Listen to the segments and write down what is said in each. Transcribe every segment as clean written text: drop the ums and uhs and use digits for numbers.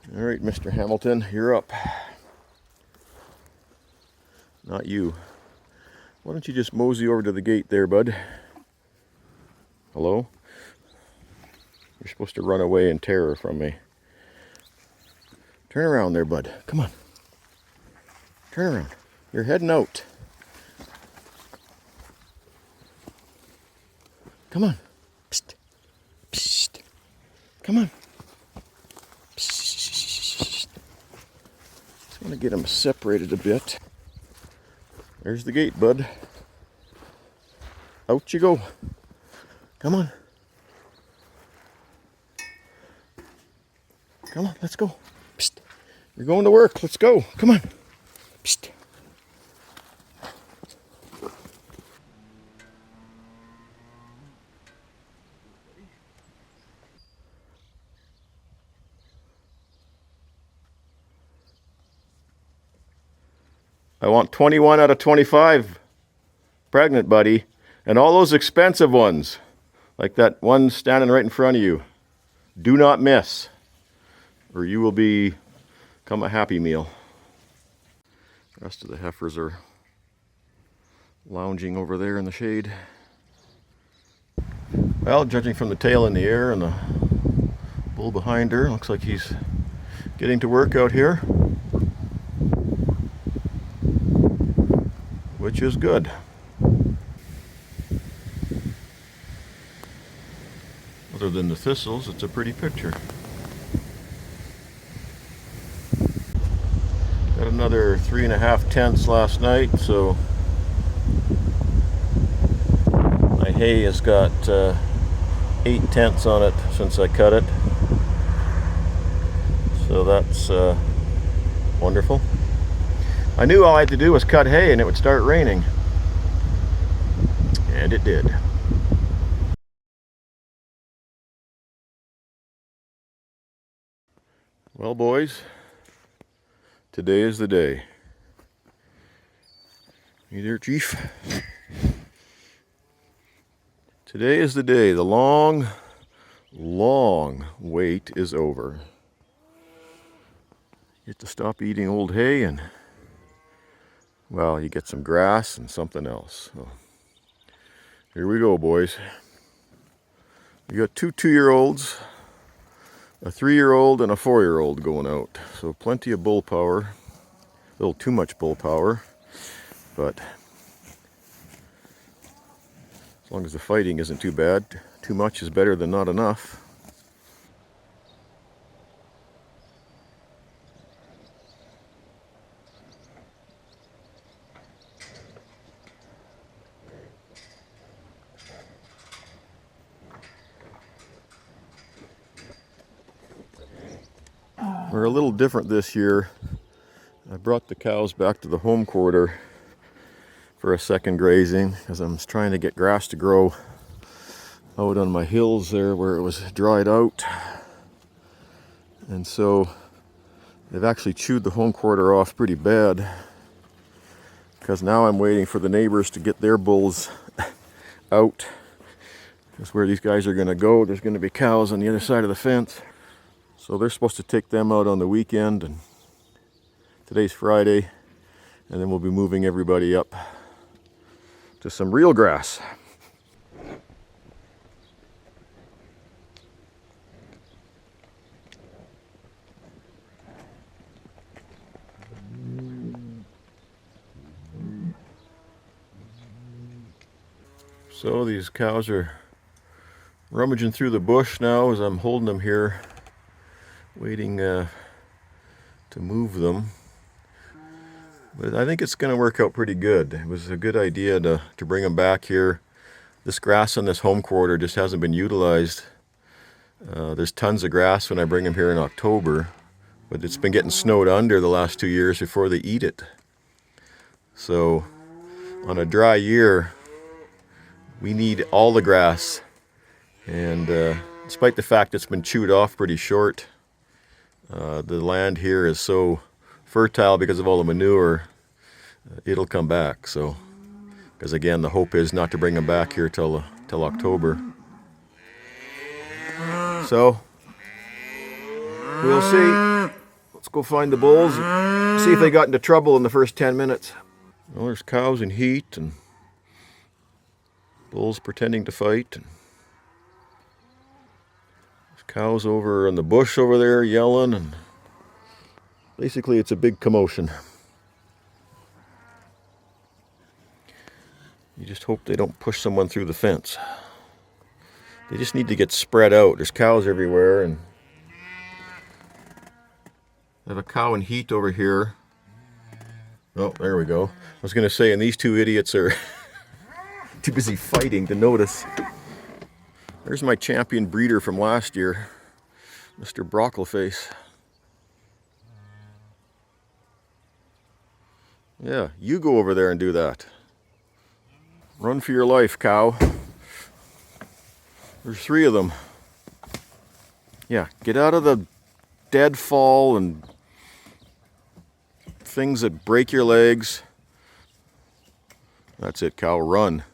All right, Mr. Hamilton, you're up. Not you. Why don't you just mosey over to the gate there, bud? Hello? You're supposed to run away in terror from me. Turn around there, bud. Come on. Turn around. You're heading out. Come on. Psst. Psst. Come on. Psst. Just want to get them separated a bit. There's the gate, bud. Out you go. Come on. Come on, let's go. Psst. You're going to work. Let's go. Come on. Psst. I want 21 out of 25 pregnant, buddy. And all those expensive ones, like that one standing right in front of you. Do not miss, or you will become a Happy Meal. The rest of the heifers are lounging over there in the shade. Well, judging from the tail in the air and the bull behind her, looks like he's getting to work out here, which is good. Other than the thistles, it's a pretty picture. Got another 3.5 tenths last night, so my hay has got 8 tenths on it since I cut it. So that's wonderful. I knew all I had to do was cut hay and it would start raining. And it did. Well, boys, today is the day. You there, Chief? Today is the day. The long, long wait is over. You get to stop eating old hay and, well, you get some grass and something else. So, here we go, boys. We got two 2-year-olds, a 3-year-old and a 4-year-old going out. So plenty of bull power. A little too much bull power, but as long as the fighting isn't too bad, too much is better than not enough. We're a little different this year. I brought the cows back to the home quarter for a second grazing because I'm trying to get grass to grow out on my hills there where it was dried out. And so they've actually chewed the home quarter off pretty bad because now I'm waiting for the neighbors to get their bulls out. That's where these guys are going to go. There's going to be cows on the other side of the fence. So they're supposed to take them out on the weekend, and today's Friday, and then we'll be moving everybody up to some real grass. So these cows are rummaging through the bush now as I'm holding them here, waiting to move them. But I think it's going to work out pretty good. It was a good idea to bring them back here. This grass on this home quarter just hasn't been utilized. There's tons of grass when I bring them here in October, but it's been getting snowed under the last 2 years before they eat it. So on a dry year, we need all the grass. And despite the fact it's been chewed off pretty short, the land here is so fertile because of all the manure, it'll come back. So, because again, the hope is not to bring them back here till October. So, We'll see. Let's go find the bulls and see if they got into trouble in the first 10 minutes. Well, there's cows in heat and bulls pretending to fight. And there's cows over in the bush over there yelling, and basically it's a big commotion. You just hope they don't push someone through the fence. They just need to get spread out. There's cows everywhere, and I have a cow in heat over here. Oh, there we go. I was going to say, and these two idiots are too busy fighting to notice. There's my champion breeder from last year, Mr. Brockleface. Yeah, you go over there and do that. Run for your life, cow. There's 3 of them. Yeah, get out of the deadfall and things that break your legs. That's it, cow, run.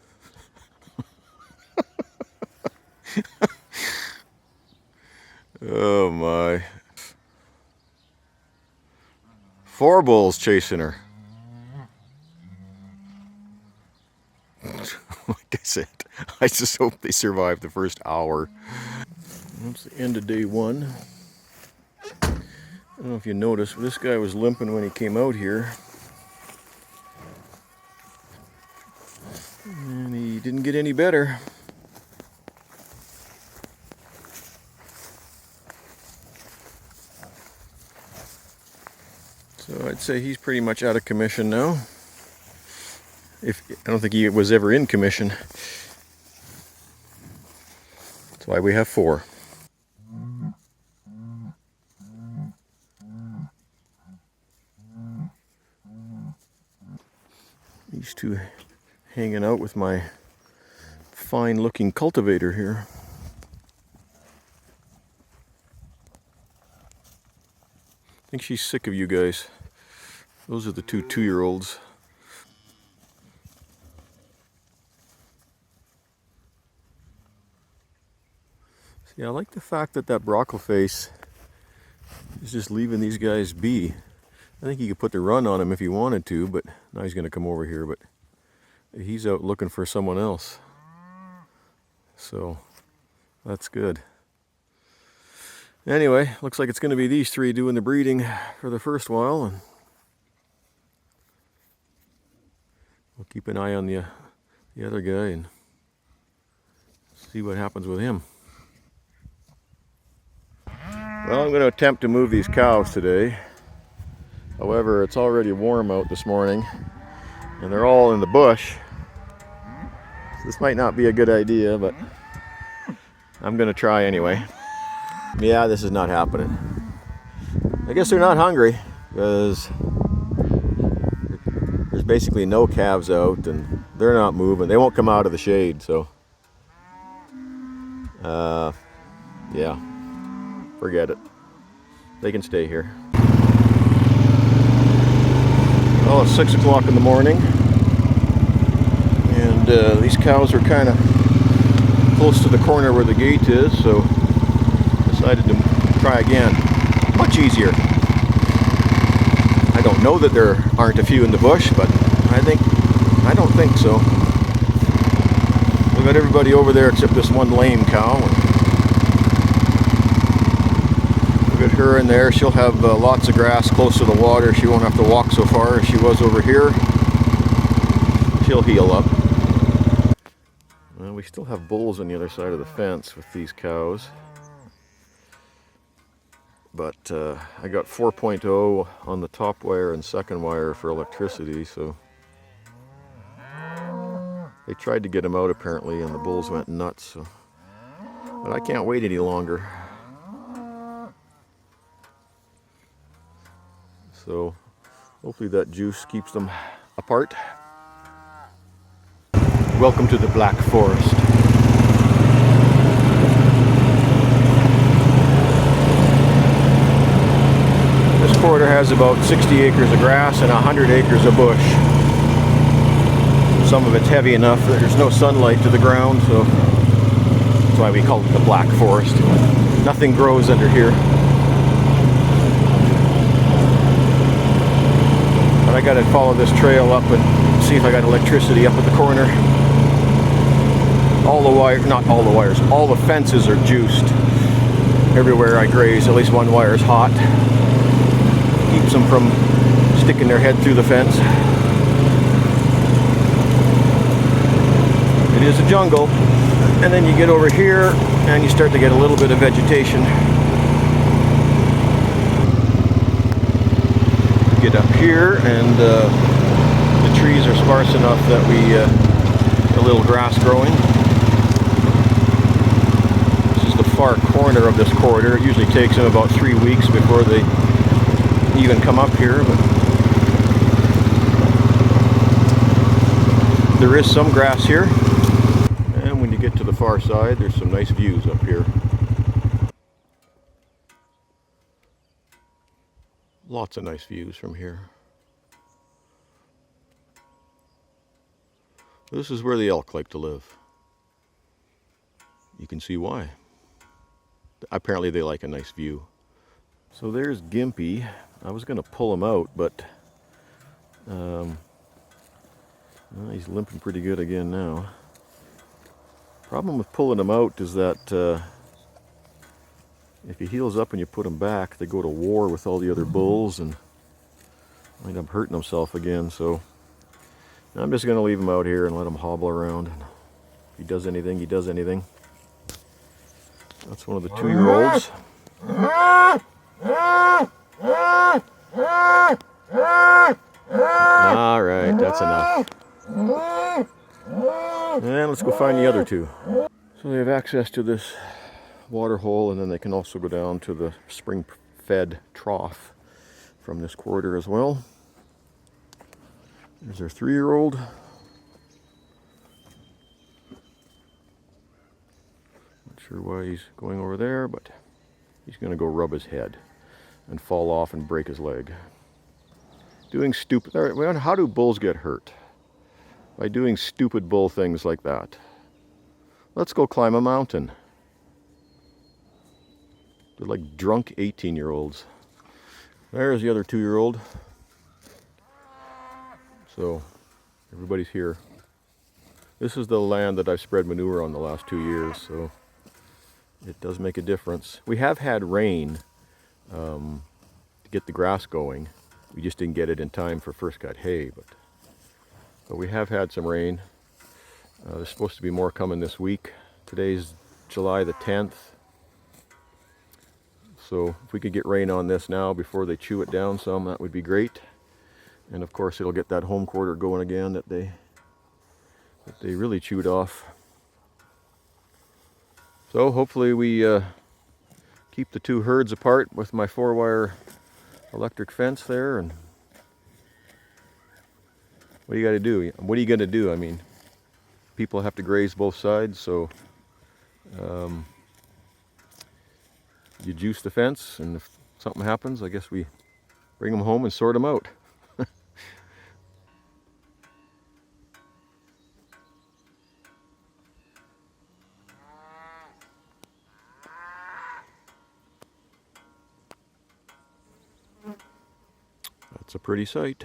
Oh my. 4 bulls chasing her. Like I said, I just hope they survive the first hour. That's the end of day 1. I don't know if you noticed, but this guy was limping when he came out here. And he didn't get any better. So I'd say he's pretty much out of commission now. I don't think he was ever in commission. That's why we have 4. These 2 hanging out with my fine looking cultivator here. I think she's sick of you guys. Those are the 2 2-year-olds. See, I like the fact that Brockleface is just leaving these guys be. I think he could put the run on him if he wanted to, but now he's going to come over here, but he's out looking for someone else. So that's good. Anyway, looks like it's going to be these 3 doing the breeding for the first while, and we'll keep an eye on the other guy and see what happens with him. Well, I'm going to attempt to move these cows today. However, it's already warm out this morning, and they're all in the bush. So this might not be a good idea, but I'm going to try anyway. Yeah, this is not happening. I guess they're not hungry, because there's basically no calves out, and they're not moving. They won't come out of the shade, so yeah, forget it. They can stay here. Well, it's 6 o'clock in the morning, and these cows are kind of close to the corner where the gate is, so decided to try again. Much easier. I don't know that there aren't a few in the bush, but I don't think so. We've got everybody over there except this one lame cow. We've got her in there. She'll have lots of grass close to the water. She won't have to walk so far as she was over here. She'll heal up. Well, we still have bulls on the other side of the fence with these cows. But I got 4.0 on the top wire and second wire for electricity, so they tried to get him out apparently, and the bulls went nuts. So. But I can't wait any longer. So hopefully that juice keeps them apart. Welcome to the Black Forest. This quarter has about 60 acres of grass and 100 acres of bush. Some of it's heavy enough that there's no sunlight to the ground, so that's why we call it the Black Forest. Nothing grows under here. gotta follow this trail up and see if I got electricity up at the corner. All the wire, not all the wires, all the fences are juiced. Everywhere I graze, at least one wire is hot. Keeps them from sticking their head through the fence. It is a jungle. And then you get over here and you start to get a little bit of vegetation. Get up here and the trees are sparse enough that we get a little grass growing. This is the far corner of this corridor. It usually takes them about 3 weeks before they even come up here, but there is some grass here. And when you get to the far side, there's some nice views up here. Lots of nice views from here. This is where the elk like to live. You can see why. Apparently they like a nice view. So there's Gimpy. I was going to pull him out, but well, he's limping pretty good again now. Problem with pulling him out is that if he heals up and you put him back, they go to war with all the other bulls and wind up hurting himself again. So I'm just going to leave him out here and let him hobble around. If he does anything, he does anything. That's one of the 2-year-olds. All right, that's enough. And let's go find the other two. So they have access to this water hole, and then they can also go down to the spring-fed trough from this corridor as well. There's our 3-year-old. Not sure why he's going over there, but he's going to go rub his head and fall off and break his leg. Doing stupid... How do bulls get hurt? By doing stupid bull things like that. Let's go climb a mountain. They're like drunk 18-year-olds. There's the other 2-year-old. So everybody's here. This is the land that I've spread manure on the last 2 years, so it does make a difference. We have had rain to get the grass going. We just didn't get it in time for first cut hay, but we have had some rain. There's supposed to be more coming this week. Today's July the 10th. So if we could get rain on this now before they chew it down some, that would be great. And of course it'll get that home quarter going again that they really chewed off. So hopefully we keep the two herds apart with my 4-wire electric fence there. And what do you got to do? What are you going to do? I mean, people have to graze both sides, so you juice the fence, and if something happens, I guess we bring them home and sort them out. That's a pretty sight.